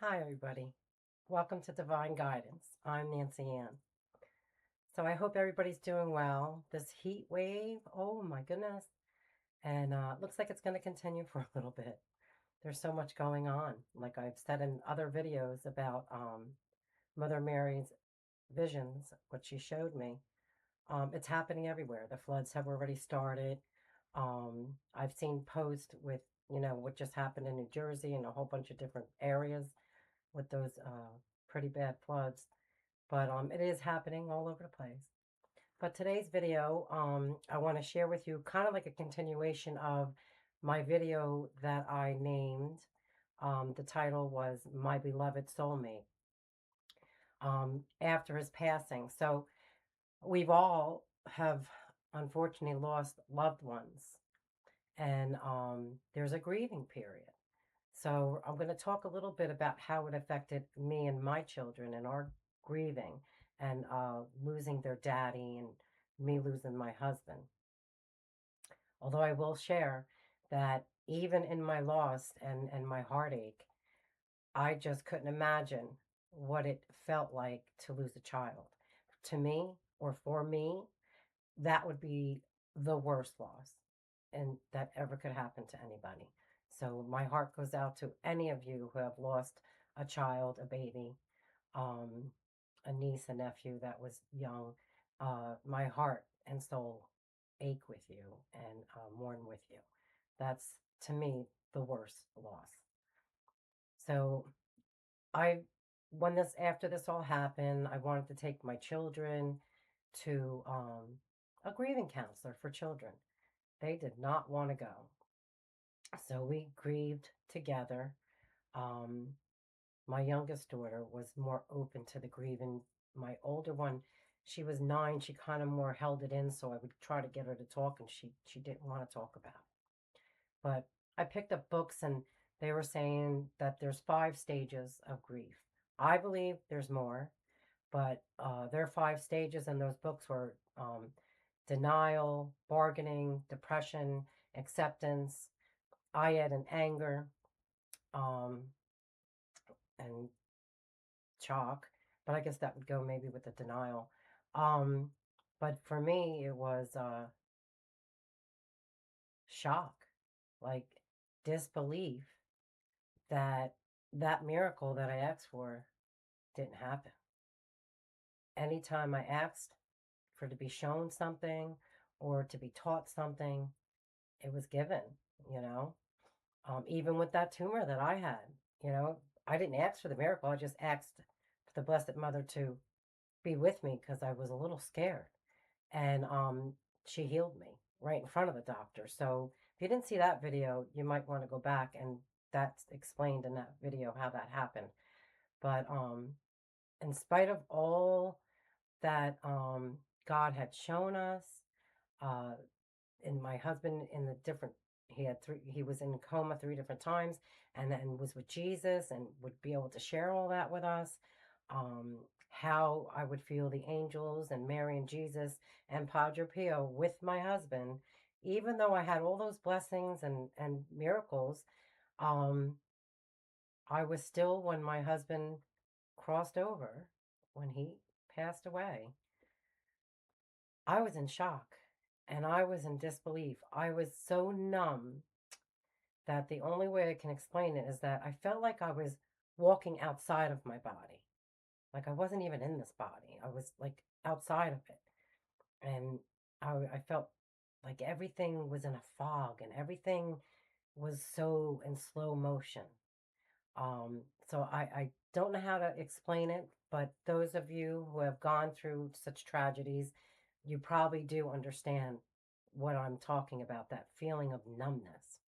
Hi, everybody. Welcome to Divine Guidance. I'm Nancy Ann. So I hope everybody's doing well. This heat wave, oh my goodness. And it looks like it's going to continue for a little bit. There's so much going on. Like I've said in other videos about Mother Mary's visions, what she showed me. It's happening everywhere. The floods have already started. I've seen posts with, what just happened in New Jersey and a whole bunch of different areas with those pretty bad floods. But it is happening all over the place. But today's video, I want to share with you kind of like a continuation of my video that I named. The title was My Beloved Soulmate after his passing. So we've all have unfortunately lost loved ones, and there's a grieving period. So I'm going to talk a little bit about how it affected me and my children and our grieving and losing their daddy and me losing my husband. Although I will share that even in my loss and my heartache, I just couldn't imagine what it felt like to lose a child. To me, or for me, that would be the worst loss and that ever could happen to anybody. So my heart goes out to any of you who have lost a child, a baby, um, a niece, a nephew that was young. My heart and soul ache with you and mourn with you. That's to me the worst loss. So I, when this after this all happened, I wanted to take my children to a grieving counselor for children. They did not want to go. So we grieved together. Um, my youngest daughter was more open to the grieving. My older one, she was 9. She kind of more held it in, so I would try to get her to talk, and she didn't want to talk about it. But I picked up books, and they were saying that there's 5 stages of grief. I believe there's more, but there are 5 stages, and those books were denial, bargaining, depression, acceptance, I had an anger, um, and shock, but I guess that would go maybe with the denial. Um, but for me, it was shock, like disbelief that that miracle that I asked for didn't happen. Anytime I asked for to be shown something or to be taught something, it was given, you know. Even with that tumor that I had, you know, I didn't ask for the miracle. I just asked for the Blessed Mother to be with me because I was a little scared. And she healed me right in front of the doctor. So if you didn't see that video, you might want to go back, and that's explained in that video how that happened. But in spite of all that God had shown us, uh, and my husband in the different he was in coma 3 different times, and then was with Jesus and would be able to share all that with us. How I would feel the angels and Mary and Jesus and Padre Pio with my husband, even though I had all those blessings and miracles. um I was still, when my husband crossed over, when he passed away, I was in shock and I was in disbelief. I was so numb that the only way I can explain it is that I felt like I was walking outside of my body. Like I wasn't even in this body. I was like outside of it. And I felt like everything was in a fog and everything was so in slow motion. So I don't know how to explain it, but those of you who have gone through such tragedies, you probably do understand what I'm talking about, that feeling of numbness.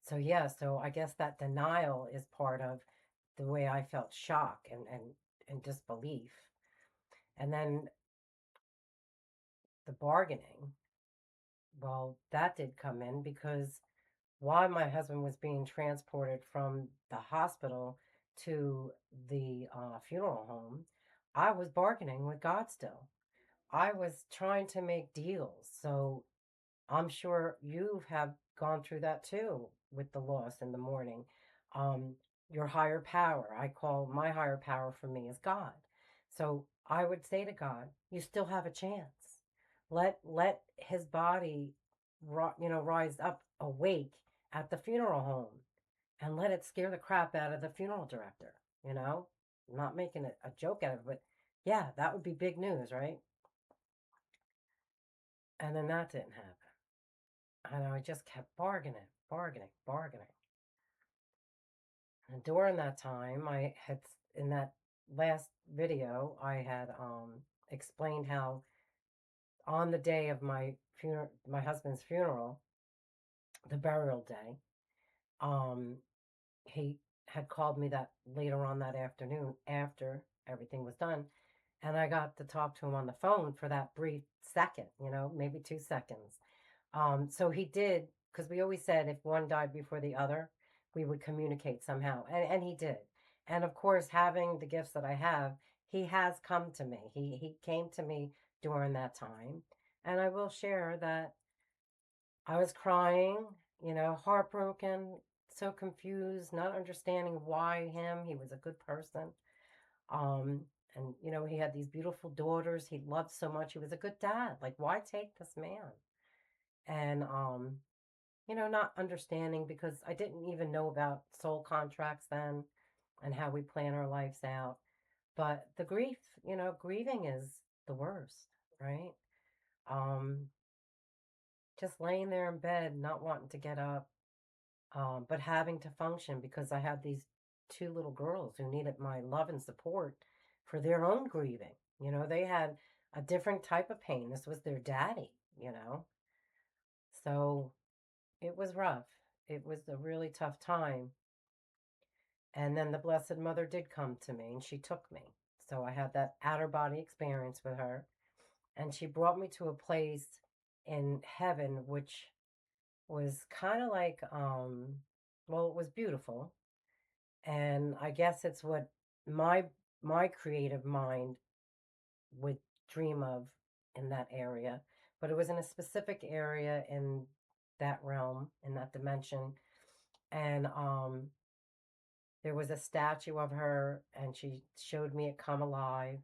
So yeah, so I guess that denial is part of the way I felt shock and disbelief. And then the bargaining, well, that did come in because while my husband was being transported from the hospital to the funeral home, I was bargaining with God still. I was trying to make deals. So I'm sure you have gone through that too with the loss in the morning. Um, your higher power. I call my higher power for me is God. So I would say to God, you still have a chance. Let his body rise up awake at the funeral home and let it scare the crap out of the funeral director, you know? I'm not making it a joke out of it, but yeah, that would be big news, right? And then that didn't happen. And I just kept bargaining, bargaining, bargaining. And during that time, I had, in that last video, I had explained how on the day of my husband's funeral, the burial day, um, he had called me that later on that afternoon after everything was done. And I got to talk to him on the phone for that brief second, maybe 2 seconds. So he did, because we always said if one died before the other, we would communicate somehow. And he did. And of course, having the gifts that I have, he has come to me. He came to me during that time. And I will share that I was crying, heartbroken, so confused, not understanding why him. He was a good person. Um, and he had these beautiful daughters he loved so much. He was a good dad. Like, why take this man? And not understanding because I didn't even know about soul contracts then and how we plan our lives out. But the grief, grieving is the worst, right? Um, just laying there in bed, not wanting to get up, but having to function because I had these two little girls who needed my love and support for their own grieving. They had a different type of pain. This was their daddy, you know? So it was rough. It was a really tough time. And then the Blessed Mother did come to me and she took me. So I had that outer body experience with her. And she brought me to a place in heaven, which was kind of like, well, it was beautiful. And I guess it's what my my creative mind would dream of in that area. But it was in a specific area in that realm, in that dimension. And there was a statue of her and she showed me it come alive.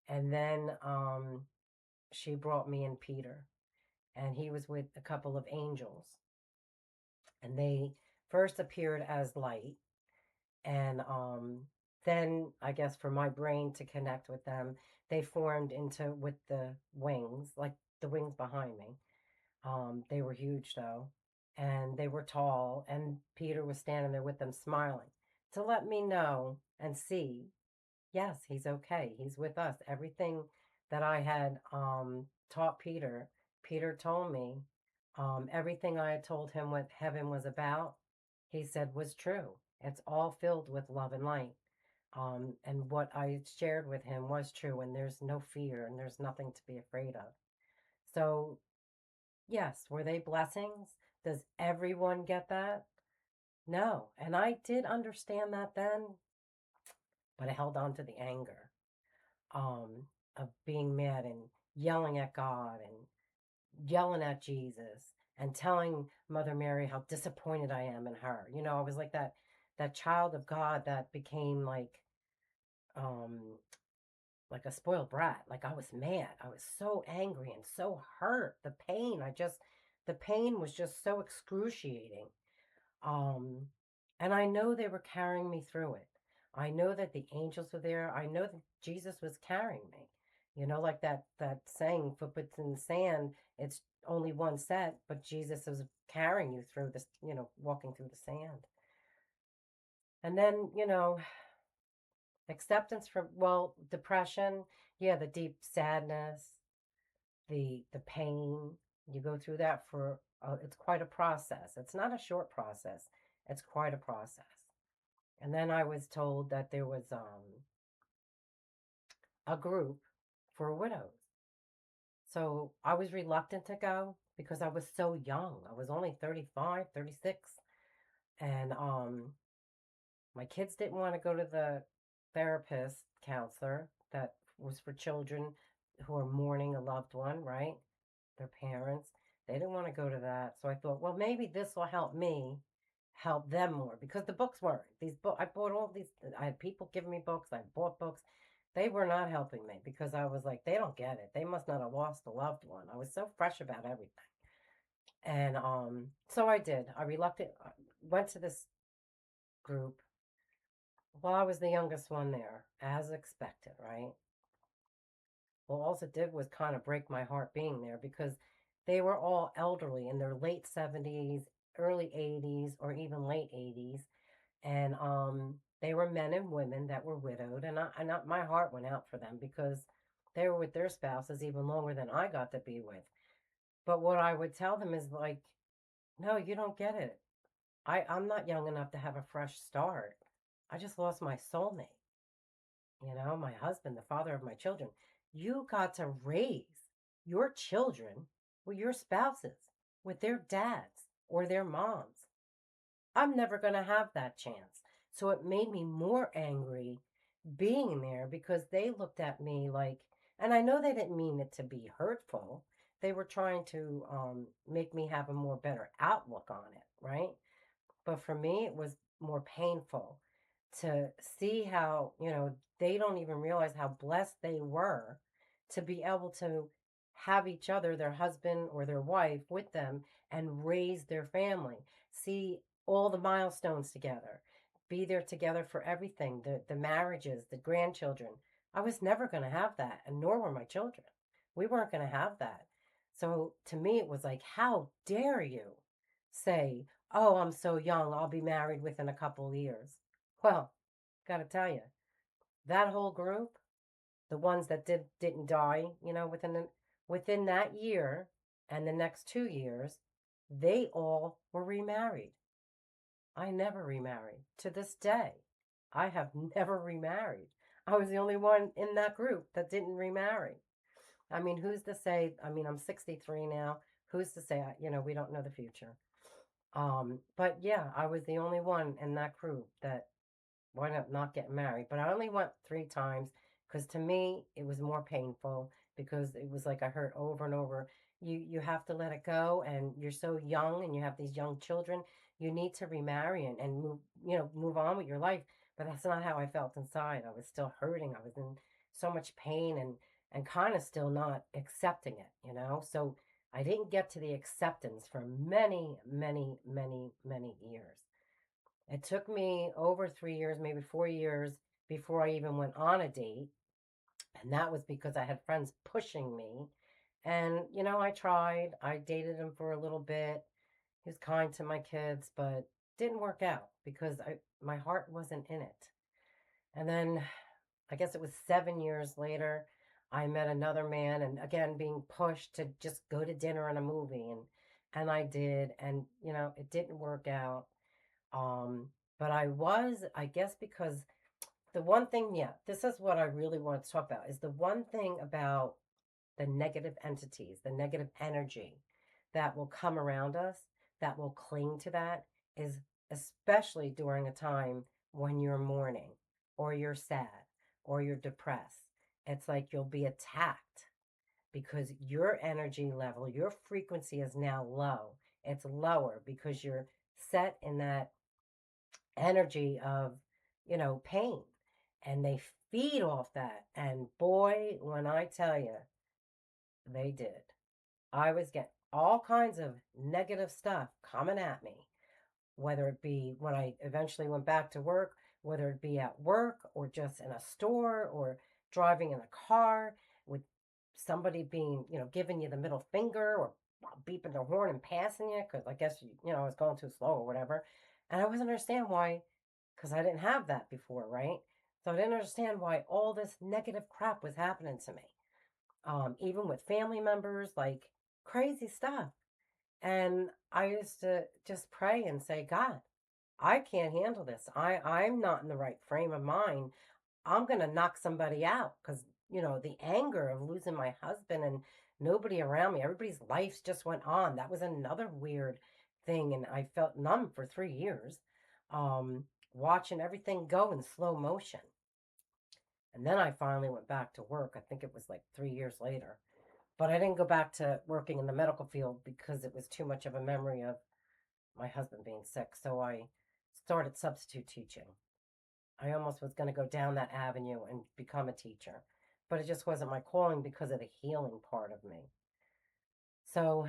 And then she brought me in Peter and he was with a couple of angels and they first appeared as light and then I guess for my brain to connect with them they formed into with the wings, like the wings behind me. They were huge though, and they were tall, and Peter was standing there with them smiling to let me know and see, yes, he's okay. He's with us. Everything that I had taught Peter, Peter told me, everything I had told him what heaven was about, he said was true. It's all filled with love and light. And what I shared with him was true, and there's no fear and there's nothing to be afraid of. So yes, were they blessings? Does everyone get that? No. And I did understand that then, but I held on to the anger of being mad and yelling at God and yelling at Jesus and telling Mother Mary how disappointed I am in her. I was like that child of God that became um like a spoiled brat. Like I was mad. I was so angry and so hurt. The pain was just so excruciating. Um, and I know they were carrying me through it. I know that the angels were there. I know that Jesus was carrying me. Like that saying, footprints in the sand, it's only one set, but Jesus was carrying you through this, walking through the sand. And then, acceptance from, well, depression, yeah, the deep sadness, the pain. You go through that for it's quite a process. It's not a short process. It's quite a process. And then I was told that there was a group for widows. So I was reluctant to go because I was so young. I was only 35, 36. And my kids didn't want to go to the therapist counselor that was for children who are mourning a loved one, right? Their parents. They didn't want to go to that. So I thought, well, maybe this will help me help them more because the books weren't. These book I bought all these. I had people giving me books. I bought books. They were not helping me because I was like, they don't get it. They must not have lost a loved one. I was so fresh about everything, and so I did. I reluctant went to this group. Well, I was the youngest one there, as expected, right? Well, all it did was kind of break my heart being there because they were all elderly in their late 70s, early 80s, or even late 80s. And they were men and women that were widowed. And my heart went out for them because they were with their spouses even longer than I got to be with. But what I would tell them is like, no, you don't get it. I'm not young enough to have a fresh start. I just lost my soulmate, my husband, the father of my children. You got to raise your children with your spouses, with their dads or their moms. I'm never going to have that chance. So it made me more angry being there because they looked at me like, and I know they didn't mean it to be hurtful. They were trying to make me have a more better outlook on it, right? But for me, it was more painful to see how, they don't even realize how blessed they were to be able to have each other, their husband or their wife, with them and raise their family, see all the milestones together, be there together for everything, the marriages, the grandchildren. I was never going to have that, and nor were my children. We weren't going to have that. So to me, it was like, how dare you say, oh, I'm so young, I'll be married within a couple of years. Well, gotta tell you, that whole group, the ones that didn't die, within that year and the next 2 years, they all were remarried. I never remarried to this day. I have never remarried. I was the only one in that group that didn't remarry. I mean, who's to say? I mean, I'm 63 now. Who's to say? We don't know the future. But yeah, I was the only one in that group that wound up not getting married. But I only went 3 times because to me it was more painful because it was like I heard over and over, you have to let it go, and you're so young and you have these young children. You need to remarry and move on with your life. But that's not how I felt inside. I was still hurting. I was in so much pain and kind of still not accepting it. So I didn't get to the acceptance for many, many, many, many years. It took me over 3 years, maybe 4 years, before I even went on a date. And that was because I had friends pushing me. And, I tried. I dated him for a little bit. He was kind to my kids, but didn't work out because my heart wasn't in it. And then I guess it was 7 years later, I met another man, and again being pushed to just go to dinner and a movie, and I did, and it didn't work out. Um, but I guess, because the one thing, yeah, this is what I really want to talk about, is the one thing about the negative entities, the negative energy that will come around us, that will cling to that, is especially during a time when you're mourning or you're sad or you're depressed. It's like you'll be attacked because your energy level, your frequency is now low. It's lower because you're set in that energy of, pain. And they feed off that. And boy, when I tell you, they did. I was getting all kinds of negative stuff coming at me, whether it be when I eventually went back to work, whether it be at work or just in a store or driving in a car with somebody being, giving you the middle finger or beeping their horn and passing you because I guess, I was going too slow or whatever. And I wasn't understand why, because I didn't have that before, right? So I didn't understand why all this negative crap was happening to me. Even with family members, like crazy stuff. And I used to just pray and say, God, I can't handle this. I'm not in the right frame of mind. I'm going to knock somebody out because, the anger of losing my husband and nobody around me, everybody's lives just went on. That was another weird thing. And I felt numb for 3 years, watching everything go in slow motion. And then I finally went back to work. I think it was like 3 years later. But I didn't go back to working in the medical field because it was too much of a memory of my husband being sick. So I started substitute teaching. I almost was going to go down that avenue and become a teacher, but it just wasn't my calling because of the healing part of me. So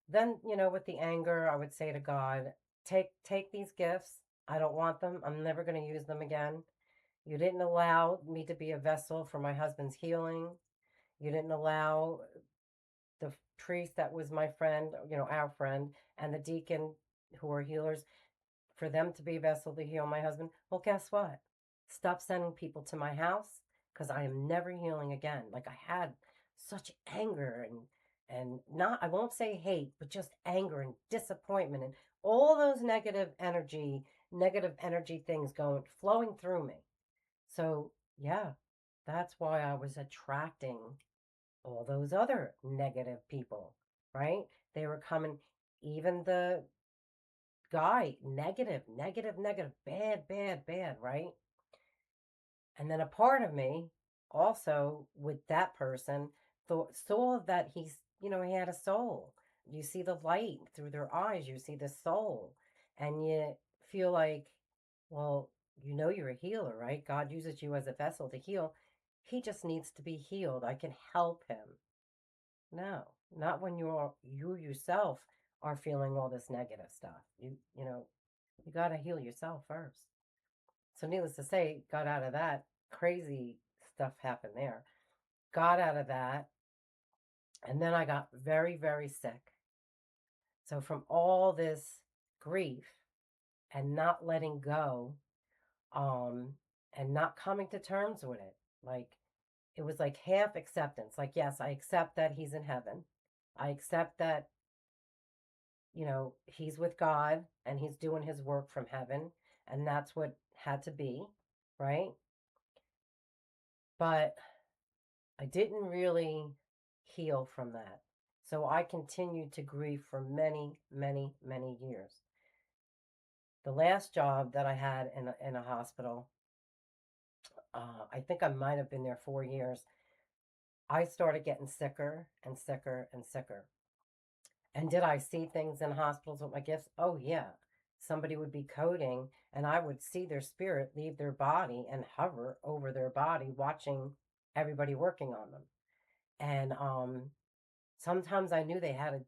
then, with the anger, I would say to God, take these gifts. I don't want them. I'm never going to use them again. You didn't allow me to be a vessel for my husband's healing. You didn't allow the priest that was my friend, our friend, and the deacon who are healers, for them to be a vessel to heal my husband. Well, guess what? Stop sending people to my house because I am never healing again. Like I had such anger and not, I won't say hate, but just anger and disappointment and all those negative energy things going flowing through me. So yeah, that's why I was attracting all those other negative people, right? They were coming, even the guy, negative, negative, negative, bad, bad, bad, right? And then a part of me also with that person saw that he had a soul. You see the light through their eyes, you see the soul, and you feel like, well, you're a healer, right? God uses you as a vessel to heal. He just needs to be healed. I can help him. No, not when you yourself are feeling all this negative stuff. You got to heal yourself first. So needless to say, got out of that crazy stuff happened there. Got out of that, and then I got very very sick. So from all this grief and not letting go, um and not coming to terms with it, like it was like half acceptance. Like, yes, I accept that he's in heaven. I accept that he's with God and he's doing his work from heaven, and that's what had to be, right? But I didn't really heal from that. So I continued to grieve for many, many, many years. The last job that I had in a hospital, I think I might have been there 4 years. I started getting sicker and sicker and sicker. And did I see things in hospitals with my gifts? Oh, yeah. Somebody would be coding, and I would see their spirit leave their body and hover over their body, watching everybody working on them. And sometimes I knew they had to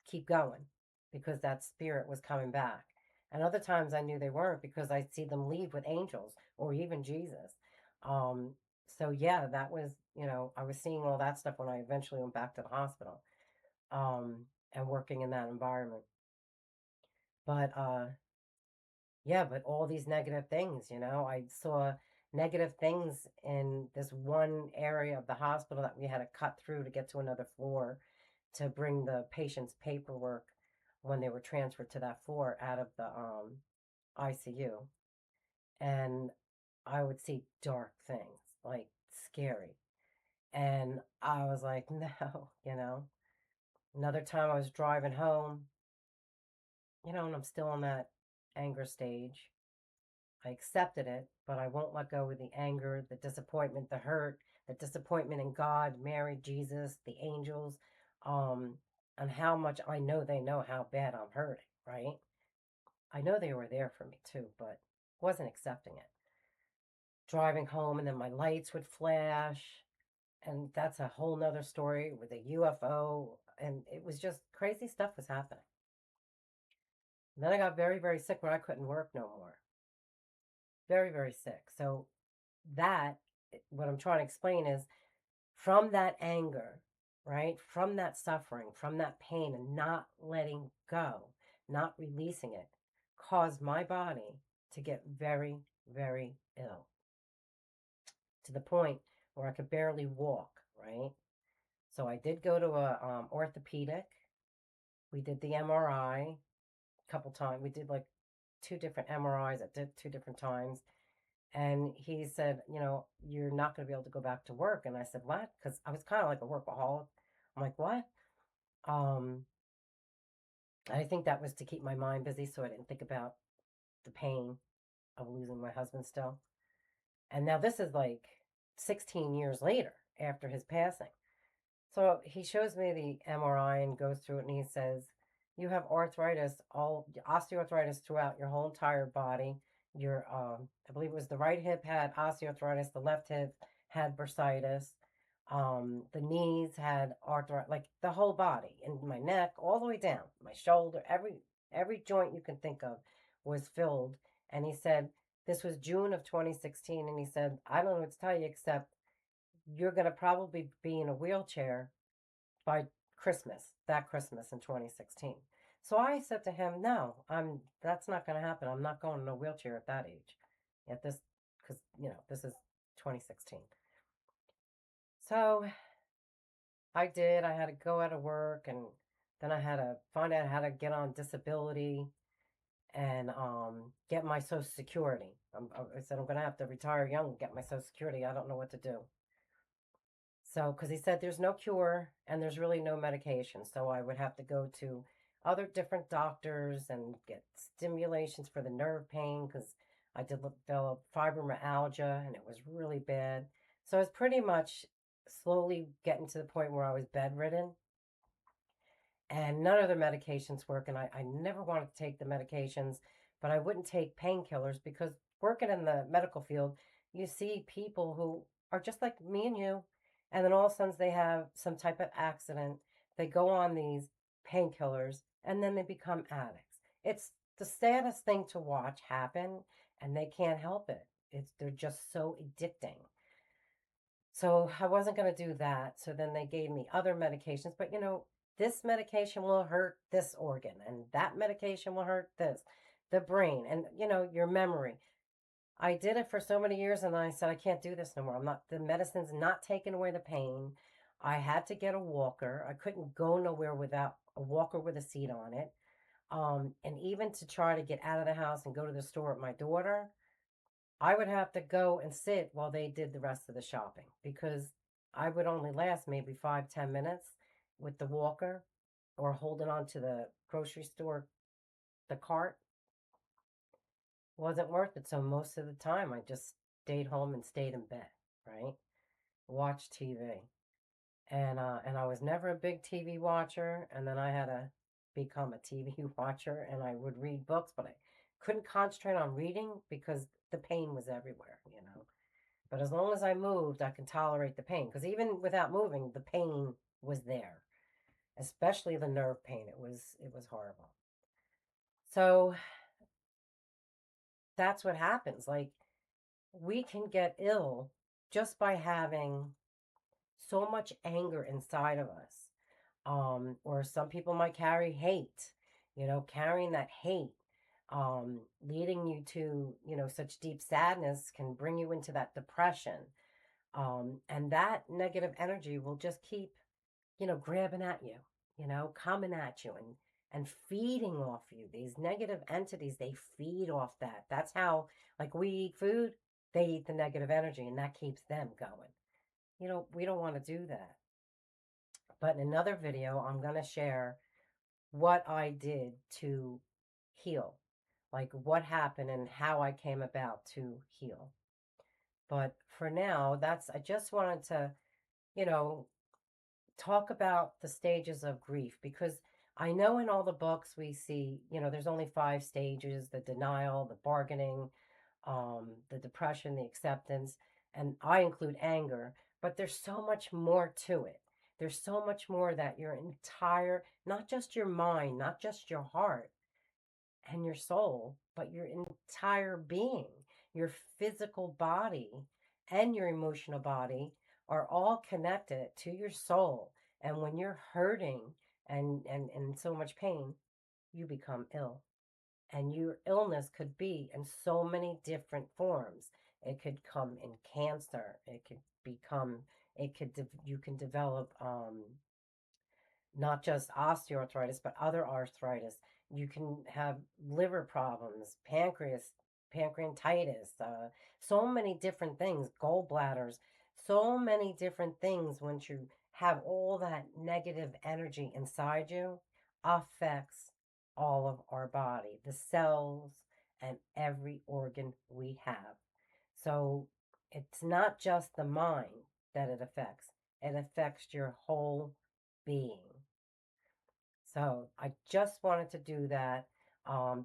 keep going because that spirit was coming back. And other times I knew they weren't because I'd see them leave with angels or even Jesus. Um, so yeah, that was, I was seeing all that stuff when I eventually went back to the hospital, and working in that environment. But yeah, but all these negative things, I saw negative things in this one area of the hospital that we had to cut through to get to another floor to bring the patient's paperwork when they were transferred to that floor out of the ICU. And I would see dark things, like scary. And I was like, no. Another time I was driving home, and I'm still in that anger stage. I accepted it, but I won't let go of the anger, the disappointment, the hurt, the disappointment in God, Mary, Jesus, the angels, um, and how much I know they know how bad I'm hurting, right? I know they were there for me too, but wasn't accepting it. Driving home, and then my lights would flash, and that's a whole nother story with a UFO, and it was just crazy stuff was happening. And then I got very, very sick where I couldn't work no more. Very, very sick. So that, what I'm trying to explain is, from that anger, right? From that suffering, from that pain, and not letting go, not releasing it, caused my body to get very, very ill, to the point where I could barely walk, right? So I did go to a orthopedic. We did the MRI a couple times. We did like two different MRIs at two different times. And he said, you're not going to be able to go back to work. And I said, what? Because I was kind of like a workaholic. I'm like, what? Um, I think that was to keep my mind busy so I didn't think about the pain of losing my husband still. And now this is like 16 years later after his passing. So he shows me the MRI and goes through it, and he says, you have arthritis, all osteoarthritis throughout your whole entire body. Your, I believe it was the right hip had osteoarthritis, the left hip had bursitis, the knees had arthritis, like the whole body, and my neck, all the way down, my shoulder, every joint you can think of was filled. And he said this was June of 2016, and he said, I don't know what to tell you except you're going to probably be in a wheelchair by Christmas, that Christmas in 2016. So I said to him, "No, that's not going to happen. I'm not going in a wheelchair at that age, at this, because this is 2016." So I did. I had to go out of work, and then I had to find out how to get on disability and get my Social Security. I said I'm going to have to retire young and get my Social Security. I don't know what to do. So, because he said there's no cure and there's really no medication. So I would have to go to other different doctors and get stimulations for the nerve pain because I did develop fibromyalgia and it was really bad. So I was pretty much slowly getting to the point where I was bedridden and none of the medications work. And I never wanted to take the medications, but I wouldn't take painkillers because working in the medical field, you see people who are just like me and you, and then all of a sudden they have some type of accident. They go on these painkillers and then they become addicts. It's the saddest thing to watch happen, and they can't help it. They're just so addicting. So I wasn't going to do that. So then they gave me other medications, but this medication will hurt this organ and that medication will hurt the brain and your memory. I did it for so many years and I said I can't do this no more. I'm not the medicine's not taking away the pain. I had to get a walker. I couldn't go nowhere without a walker with a seat on it. And even to try to get out of the house and go to the store with my daughter, I would have to go and sit while they did the rest of the shopping because I would only last maybe 5, 10 minutes with the walker or holding on to the grocery store, the cart. Wasn't worth it. So most of the time I just stayed home and stayed in bed, right? Watched TV. And I was never a big TV watcher, and then I had to become a TV watcher and I would read books, but I couldn't concentrate on reading because the pain was everywhere. But as long as I moved, I can tolerate the pain because even without moving, the pain was there, especially the nerve pain. It was horrible. So that's what happens. Like we can get ill just by having so much anger inside of us. Or some people might carry hate, carrying that hate, leading you to, such deep sadness can bring you into that depression. And that negative energy will just keep, grabbing at you, coming at you and feeding off you. These negative entities, they feed off that. That's how, like we eat food, they eat the negative energy and that keeps them going. We don't want to do that. But in another video, I'm going to share what I did to heal, like what happened and how I came about to heal. But for now, I just wanted to, you know, talk about the stages of grief because I know in all the books we see, there's only 5 stages: the denial, the bargaining, the depression, the acceptance, and I include anger. But there's so much more to it. There's so much more that your entire, not just your mind, not just your heart and your soul, but your entire being, your physical body and your emotional body are all connected to your soul. And when you're hurting and in so much pain, you become ill. And your illness could be in so many different forms. It could come in cancer. You can develop not just osteoarthritis, but other arthritis. You can have liver problems, pancreatitis, so many different things, gallbladders, so many different things. Once you have all that negative energy inside you, affects all of our body, the cells, and every organ we have. So it's not just the mind that it affects your whole being. So I just wanted to do that,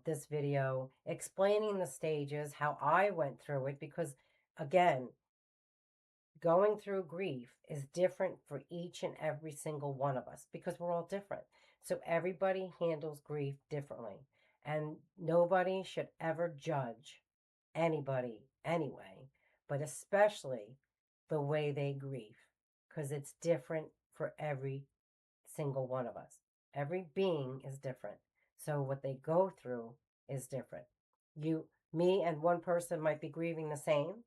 this video explaining the stages, how I went through it, because again, going through grief is different for each and every single one of us because we're all different. So everybody handles grief differently. And nobody should ever judge anybody anyway, but especially the way they grieve because it's different for every single one of us. Every being is different. So what they go through is different. You, me, and one person might be grieving the same,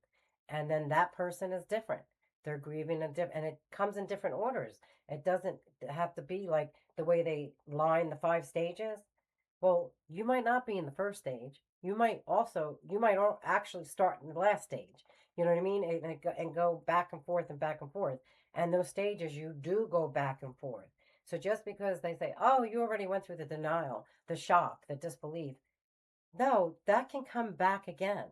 and then that person is different. They're grieving and it comes in different orders. It doesn't have to be like the way they line the five stages. Well, you might not be in the first stage. You might actually start in the last stage. You know what I mean? And go back and forth and back and forth. And those stages, you do go back and forth. So just because they say, oh, you already went through the denial, the shock, the disbelief, no, that can come back again.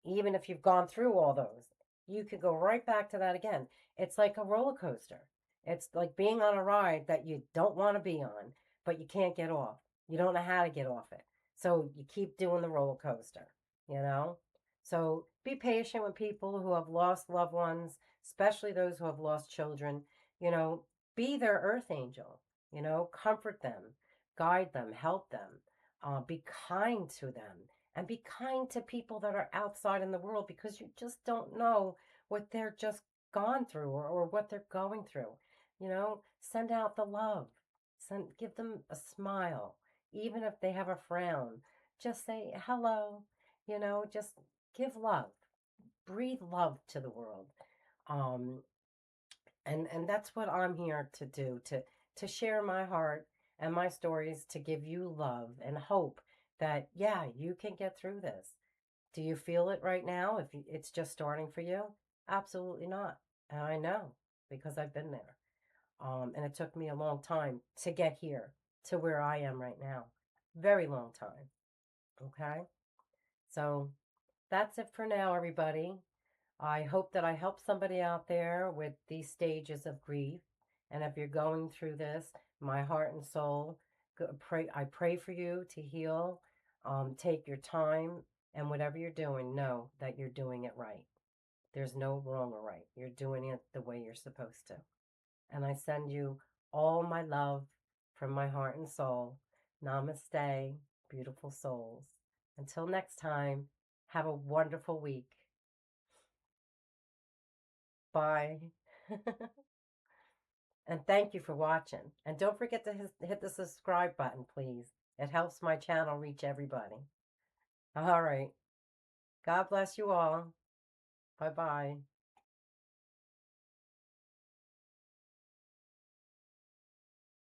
Even if you've gone through all those, you could go right back to that again. It's like a roller coaster. It's like being on a ride that you don't want to be on, but you can't get off. You don't know how to get off it. So you keep doing the roller coaster, you know? So be patient with people who have lost loved ones, especially those who have lost children. You know, be their earth angel, comfort them, guide them, help them, be kind to them, and be kind to people that are outside in the world because you just don't know what they're just gone through, or what they're going through. Send out the love. Give them a smile. Even if they have a frown, just say hello. Just give love. Breathe love to the world. Um, and that's what I'm here to do, to share my heart and my stories, to give you love and hope that, yeah, you can get through this. Do you feel it right now? If it's just starting for you? Absolutely not. And I know because I've been there. And it took me a long time to get here to where I am right now. Very long time. Okay. So that's it for now, everybody. I hope that I help somebody out there with these stages of grief. And if you're going through this, my heart and soul, I pray for you to heal. Take your time, and whatever you're doing, know that you're doing it right. There's no wrong or right. You're doing it the way you're supposed to. And I send you all my love from my heart and soul. Namaste, beautiful souls. Until next time, have a wonderful week. Bye. And thank you for watching. And don't forget to hit the subscribe button, please. It helps my channel reach everybody. All right. God bless you all. Bye bye.